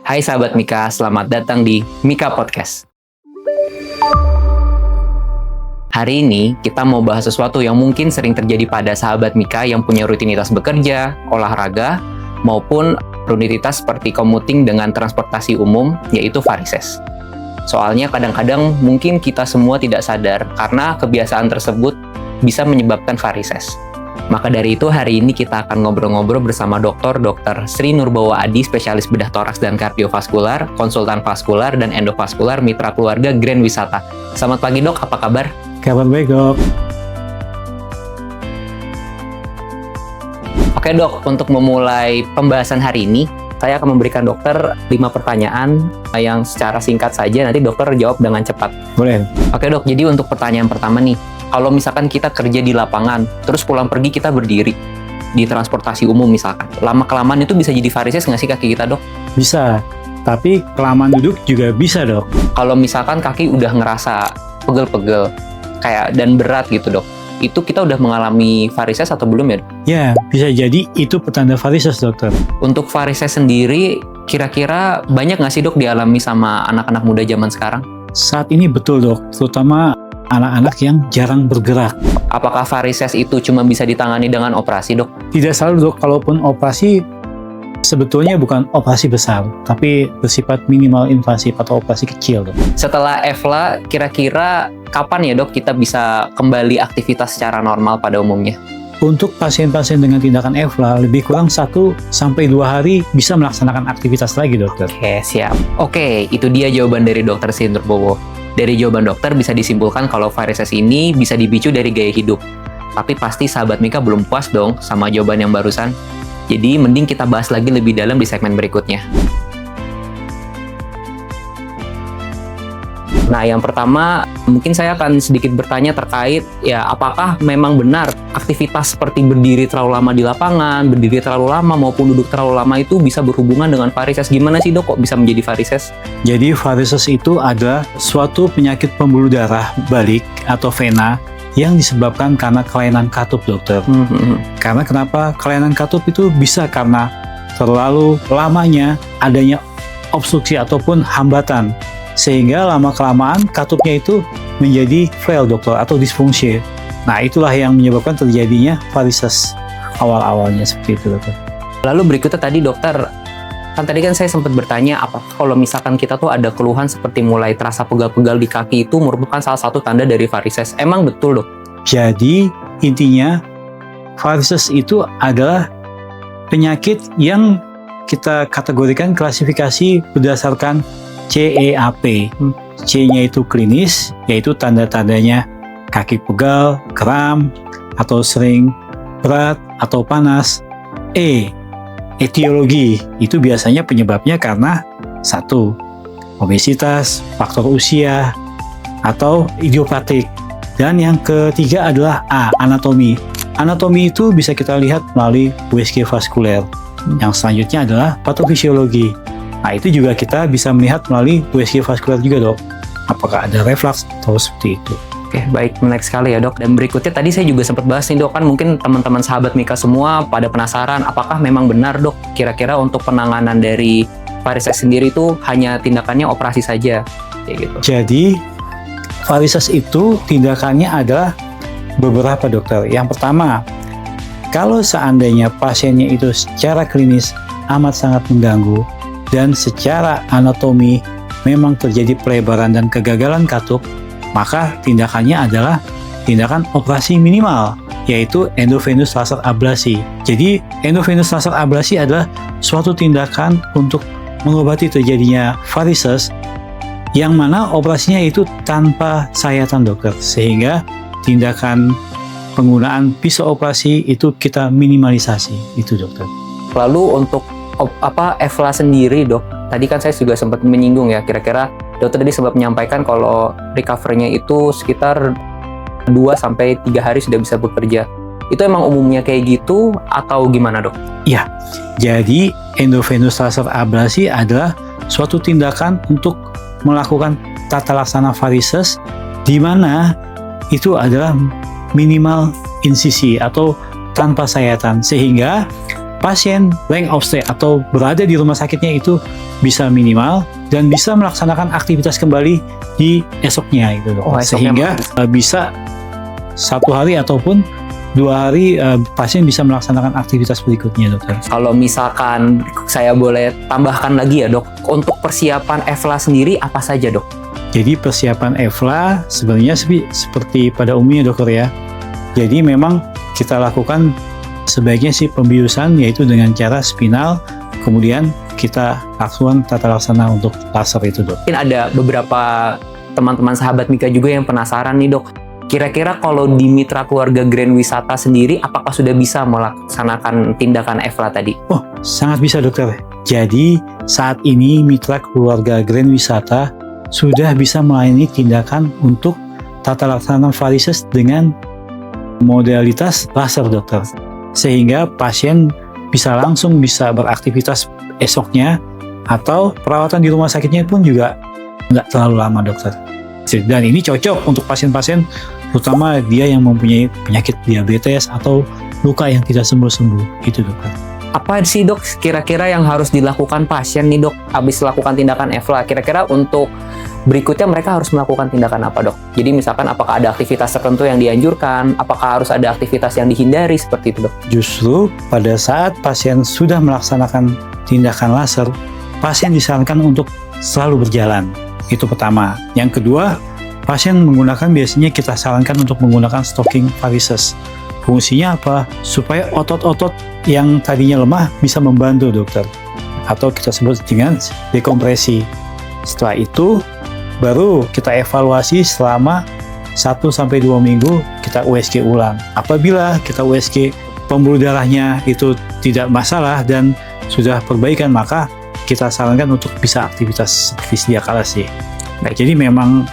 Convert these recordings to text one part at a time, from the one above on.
Hai sahabat Mika, selamat datang di Mika Podcast. Hari ini kita mau bahas sesuatu yang mungkin sering terjadi pada sahabat Mika yang punya rutinitas bekerja, olahraga, maupun rutinitas seperti commuting dengan transportasi umum, yaitu varises. Soalnya kadang-kadang mungkin kita semua tidak sadar karena kebiasaan tersebut bisa menyebabkan varises. Maka dari itu hari ini kita akan ngobrol-ngobrol bersama Dr. Sri Nurbawa Adi, spesialis bedah toraks dan kardiovaskular, konsultan vaskular dan endovaskular, mitra keluarga Grand Wisata. Selamat pagi dok, apa kabar? Kabar baik dok. Oke dok, untuk memulai pembahasan hari ini, saya akan memberikan dokter 5 pertanyaan yang secara singkat saja, nanti dokter jawab dengan cepat. Boleh. Oke dok, jadi untuk pertanyaan pertama nih, kalau misalkan kita kerja di lapangan, terus pulang pergi kita berdiri di transportasi umum misalkan, lama-kelamaan itu bisa jadi varises nggak sih kaki kita dok? Bisa, tapi kelamaan duduk juga bisa dok. Kalau misalkan kaki udah ngerasa pegel-pegel kayak dan berat gitu dok, itu kita udah mengalami varises atau belum ya dok? Ya, bisa jadi itu petanda varises dokter. Untuk varises sendiri, kira-kira banyak nggak sih dok dialami sama anak-anak muda zaman sekarang? Saat ini betul dok, terutama anak-anak yang jarang bergerak. Apakah varises itu cuma bisa ditangani dengan operasi dok? Tidak selalu dok, kalaupun operasi sebetulnya bukan operasi besar, tapi bersifat minimal invasif atau operasi kecil dok. Setelah EFLA, kira-kira kapan ya dok kita bisa kembali aktivitas secara normal pada umumnya? Untuk pasien-pasien dengan tindakan EFLA, lebih kurang 1-2 hari bisa melaksanakan aktivitas lagi dokter. Oke, siap. Oke, itu dia jawaban dari Dr. Sri Nurbawa. Dari jawaban dokter bisa disimpulkan kalau varises ini bisa dipicu dari gaya hidup. Tapi pasti sahabat Mika belum puas dong sama jawaban yang barusan. Jadi mending kita bahas lagi lebih dalam di segmen berikutnya. Nah, yang pertama mungkin saya akan sedikit bertanya terkait ya apakah memang benar aktivitas seperti berdiri terlalu lama di lapangan, berdiri terlalu lama maupun duduk terlalu lama itu bisa berhubungan dengan varises. Gimana sih dok kok bisa menjadi varises? Jadi varises itu adalah suatu penyakit pembuluh darah balik atau vena yang disebabkan karena kelainan katup dokter. Karena kenapa kelainan katup itu bisa karena terlalu lamanya adanya obstruksi ataupun hambatan, sehingga lama-kelamaan katupnya itu menjadi fail dokter atau disfungsi. Nah itulah yang menyebabkan terjadinya varises awal-awalnya seperti itu dokter. Lalu berikutnya tadi dokter, kan tadi kan saya sempat bertanya apa kalau misalkan kita tuh ada keluhan seperti mulai terasa pegal-pegal di kaki itu merupakan salah satu tanda dari varises. Emang betul dok? Jadi intinya varises itu adalah penyakit yang kita kategorikan klasifikasi berdasarkan CEAP. C-nya itu klinis, yaitu tanda-tandanya kaki pegal, kram, atau sering berat atau panas. E, etiologi, itu biasanya penyebabnya karena 1. Obesitas, faktor usia, atau idiopatik. Dan yang ketiga adalah A, anatomi. Anatomi itu bisa kita lihat melalui USG vaskuler. Yang selanjutnya adalah patofisiologi. Nah, itu juga kita bisa melihat melalui USG vaskuler juga dok. Apakah ada reflux atau seperti itu. Oke, baik, menarik sekali ya dok. Dan berikutnya tadi saya juga sempat bahas nih dok, kan mungkin teman-teman sahabat Mika semua pada penasaran apakah memang benar dok kira-kira untuk penanganan dari varises sendiri itu hanya tindakannya operasi saja kayak gitu. Jadi varises itu tindakannya adalah beberapa dokter. Yang pertama, kalau seandainya pasiennya itu secara klinis amat sangat mengganggu dan secara anatomi memang terjadi pelebaran dan kegagalan katup, maka tindakannya adalah tindakan operasi minimal, yaitu endovenous laser ablasi. Jadi endovenous laser ablasi adalah suatu tindakan untuk mengobati terjadinya varises yang mana operasinya itu tanpa sayatan dokter, sehingga tindakan penggunaan pisau operasi itu kita minimalisasi, itu dokter. Lalu untuk EFLA sendiri dok, tadi kan saya juga sempat menyinggung ya, kira-kira dokter tadi sempat menyampaikan kalau recovery-nya itu sekitar 2-3 hari sudah bisa bekerja. Itu emang umumnya kayak gitu atau gimana dok? Ya, jadi endovenous laser ablasi adalah suatu tindakan untuk melakukan tata laksana varises di mana itu adalah minimal insisi atau tanpa sayatan, sehingga pasien length of stay atau berada di rumah sakitnya itu bisa minimal dan bisa melaksanakan aktivitas kembali di esoknya itu, dok. Oh, esoknya Sehingga bisa 1 hari ataupun 2 hari pasien bisa melaksanakan aktivitas berikutnya, dokter. Kalau misalkan saya boleh tambahkan lagi ya dok, untuk persiapan EFLA sendiri apa saja dok? Jadi persiapan EFLA sebenarnya seperti pada umumnya, dokter ya. Jadi memang kita lakukan sebaiknya sih pembiusan, yaitu dengan cara spinal, kemudian kita lakukan tata laksana untuk laser itu, dok. Mungkin ada beberapa teman-teman sahabat Mika juga yang penasaran nih dok. Kira-kira kalau di Mitra Keluarga Grand Wisata sendiri, apakah sudah bisa melaksanakan tindakan EFLA tadi? Oh, sangat bisa, dokter. Jadi saat ini Mitra Keluarga Grand Wisata sudah bisa melayani tindakan untuk tata laksana varises dengan modalitas laser, dokter. Sehingga pasien bisa langsung bisa beraktivitas esoknya, atau perawatan di rumah sakitnya pun juga nggak terlalu lama, dokter. Dan ini cocok untuk pasien-pasien, terutama dia yang mempunyai penyakit diabetes atau luka yang tidak sembuh-sembuh, gitu, dokter. Apa sih dok kira-kira yang harus dilakukan pasien nih dok habis melakukan tindakan EFLA? Kira-kira untuk berikutnya mereka harus melakukan tindakan apa dok? Jadi misalkan apakah ada aktivitas tertentu yang dianjurkan? Apakah harus ada aktivitas yang dihindari seperti itu dok? Justru pada saat pasien sudah melaksanakan tindakan laser, pasien disarankan untuk selalu berjalan. Itu pertama. Yang kedua, pasien menggunakan, biasanya kita sarankan untuk menggunakan stocking varices. Fungsinya apa? Supaya otot-otot yang tadinya lemah bisa membantu, dokter. Atau kita sebut dengan dekompresi. Setelah itu, baru kita evaluasi selama 1-2 minggu, kita USG ulang. Apabila kita USG pembuluh darahnya itu tidak masalah dan sudah perbaikan, maka kita sarankan untuk bisa aktivitas seperti sedia kala sih. Baik, jadi memang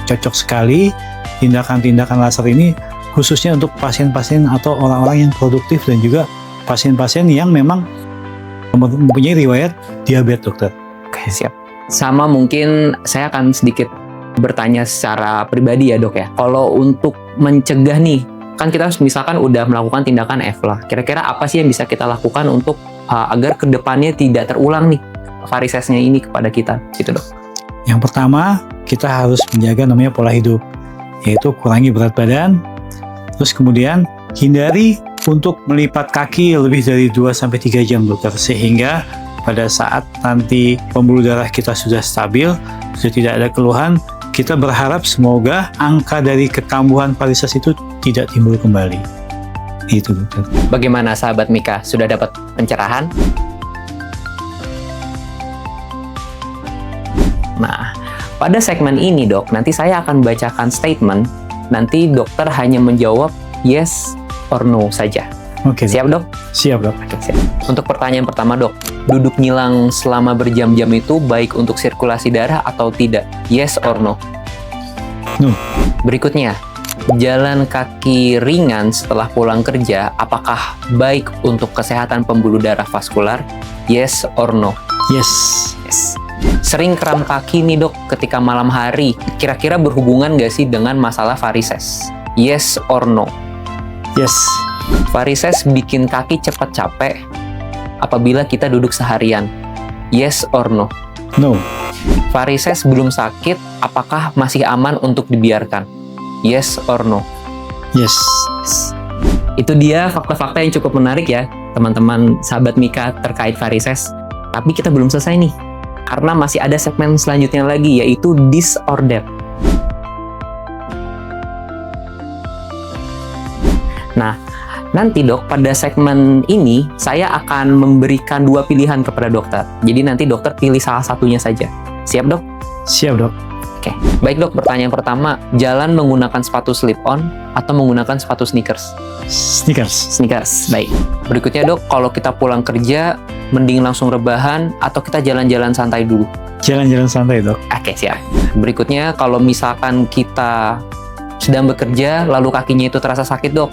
cocok sekali tindakan-tindakan laser ini, khususnya untuk pasien-pasien atau orang-orang yang produktif dan juga pasien-pasien yang memang mempunyai riwayat diabetes, dokter. Oke, siap. Sama mungkin saya akan sedikit bertanya secara pribadi ya dok ya. Kalau untuk mencegah nih, kan kita misalkan udah melakukan tindakan EFLA, kira-kira apa sih yang bisa kita lakukan untuk agar kedepannya tidak terulang nih varisesnya ini kepada kita, gitu dok? Yang pertama, kita harus menjaga namanya pola hidup, yaitu kurangi berat badan, terus kemudian hindari untuk melipat kaki lebih dari 2-3 jam, dokter, sehingga pada saat nanti pembuluh darah kita sudah stabil, sudah tidak ada keluhan, kita berharap semoga angka dari kekambuhan varises itu tidak timbul kembali. Itu, dokter. Bagaimana sahabat Mika? Sudah dapat pencerahan? Nah, pada segmen ini dok, nanti saya akan bacakan statement, nanti dokter hanya menjawab yes or no saja. Oke, siap dok? Siap, dok. Oke, siap. Untuk pertanyaan pertama dok, duduk ngilang selama berjam-jam itu baik untuk sirkulasi darah atau tidak? Yes or no? No. Berikutnya, jalan kaki ringan setelah pulang kerja, apakah baik untuk kesehatan pembuluh darah vaskular? Yes or no? Yes. Yes. Sering kram kaki nih dok ketika malam hari, kira-kira berhubungan nggak sih dengan masalah varises? Yes or no? Yes. Varises bikin kaki cepat capek apabila kita duduk seharian. Yes or no? No. Varises belum sakit, apakah masih aman untuk dibiarkan? Yes or no? Yes. Itu dia fakta-fakta yang cukup menarik ya, teman-teman sahabat Mika terkait varises. Tapi kita belum selesai nih, karena masih ada segmen selanjutnya lagi, yaitu this or that. Nah, nanti dok, pada segmen ini saya akan memberikan 2 pilihan kepada dokter. Jadi nanti dokter pilih salah satunya saja. Siap dok? Siap, dok. Oke, baik dok, pertanyaan pertama, jalan menggunakan sepatu slip-on atau menggunakan sepatu sneakers? Sneakers. Sneakers, baik. Berikutnya dok, kalau kita pulang kerja, mending langsung rebahan atau kita jalan-jalan santai dulu? Jalan-jalan santai, dok. Oke, siap. Berikutnya, kalau misalkan kita sedang bekerja, lalu kakinya itu terasa sakit dok,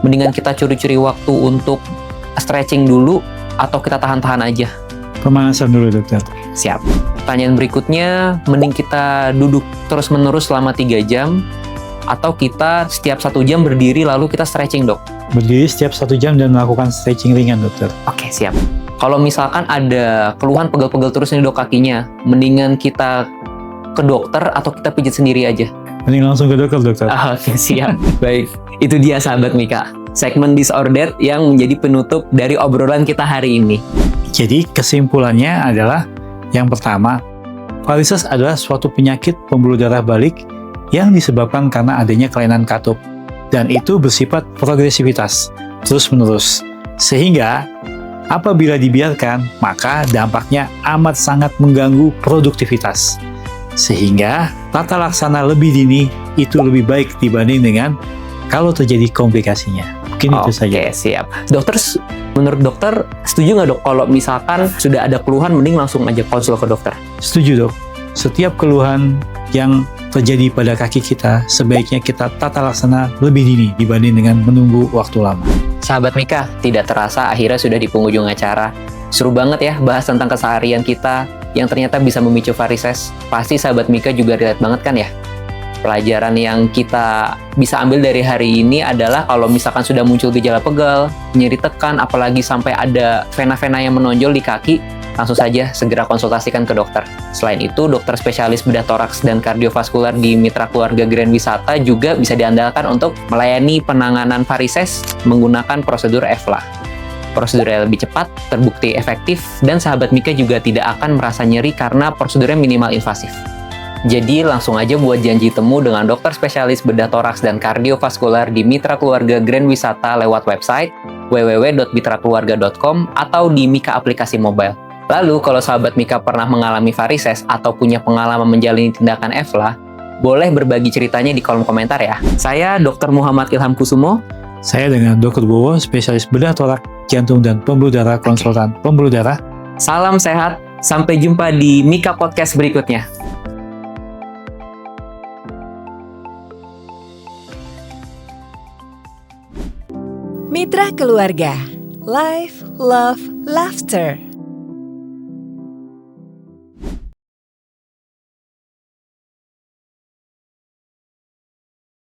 mendingan kita curi-curi waktu untuk stretching dulu atau kita tahan-tahan aja? Pemanasan dulu, dokter. Siap. Pertanyaan berikutnya, mending kita duduk terus-menerus selama 3 jam, atau kita setiap 1 jam berdiri lalu kita stretching, dok? Berdiri setiap 1 jam dan melakukan stretching ringan, dokter. Oke, siap. Kalau misalkan ada keluhan pegel-pegel terus nih dok kakinya, mendingan kita ke dokter atau kita pijat sendiri aja? Mending langsung ke dokter. Oke, siap. Baik, itu dia sahabat Mika. Segmen disorder yang menjadi penutup dari obrolan kita hari ini. Jadi kesimpulannya adalah yang pertama, varises adalah suatu penyakit pembuluh darah balik yang disebabkan karena adanya kelainan katup. Dan itu bersifat progresivitas, terus-menerus. Sehingga, apabila dibiarkan, maka dampaknya amat sangat mengganggu produktivitas. Sehingga, tata laksana lebih dini itu lebih baik dibanding dengan kalau terjadi komplikasinya. Mungkin itu saja. Oke, siap. Dokter, menurut dokter, setuju nggak dok kalau misalkan sudah ada keluhan, mending langsung aja konsul ke dokter? Setuju, dok. Setiap keluhan yang terjadi pada kaki kita, sebaiknya kita tata laksana lebih dini dibanding dengan menunggu waktu lama. Sahabat Mika, tidak terasa akhirnya sudah di penghujung acara. Seru banget ya bahas tentang keseharian kita yang ternyata bisa memicu varises. Pasti sahabat Mika juga relate banget kan ya? Pelajaran yang kita bisa ambil dari hari ini adalah kalau misalkan sudah muncul gejala pegal, nyeri tekan, apalagi sampai ada vena-vena yang menonjol di kaki, langsung saja segera konsultasikan ke dokter. Selain itu, dokter spesialis bedah toraks dan kardiovaskular di Mitra Keluarga Grand Wisata juga bisa diandalkan untuk melayani penanganan varises menggunakan prosedur EFLA. Prosedur yang lebih cepat, terbukti efektif, dan sahabat Mika juga tidak akan merasa nyeri karena prosedurnya minimal invasif. Jadi langsung aja buat janji temu dengan dokter spesialis bedah toraks dan kardiovaskular di Mitra Keluarga Grand Wisata lewat website www.mitrakeluarga.com atau di Mika aplikasi mobile. Lalu, kalau sahabat Mika pernah mengalami varises atau punya pengalaman menjalani tindakan EFLA, boleh berbagi ceritanya di kolom komentar ya. Saya Dr. Muhammad Ilham Kusumo. Saya dengan Dr. Bowo, spesialis bedah torak, jantung, dan pembuluh darah, konsultan pembuluh darah. Salam sehat, sampai jumpa di Mika Podcast berikutnya. Mitra Keluarga, Life, Love, Laughter.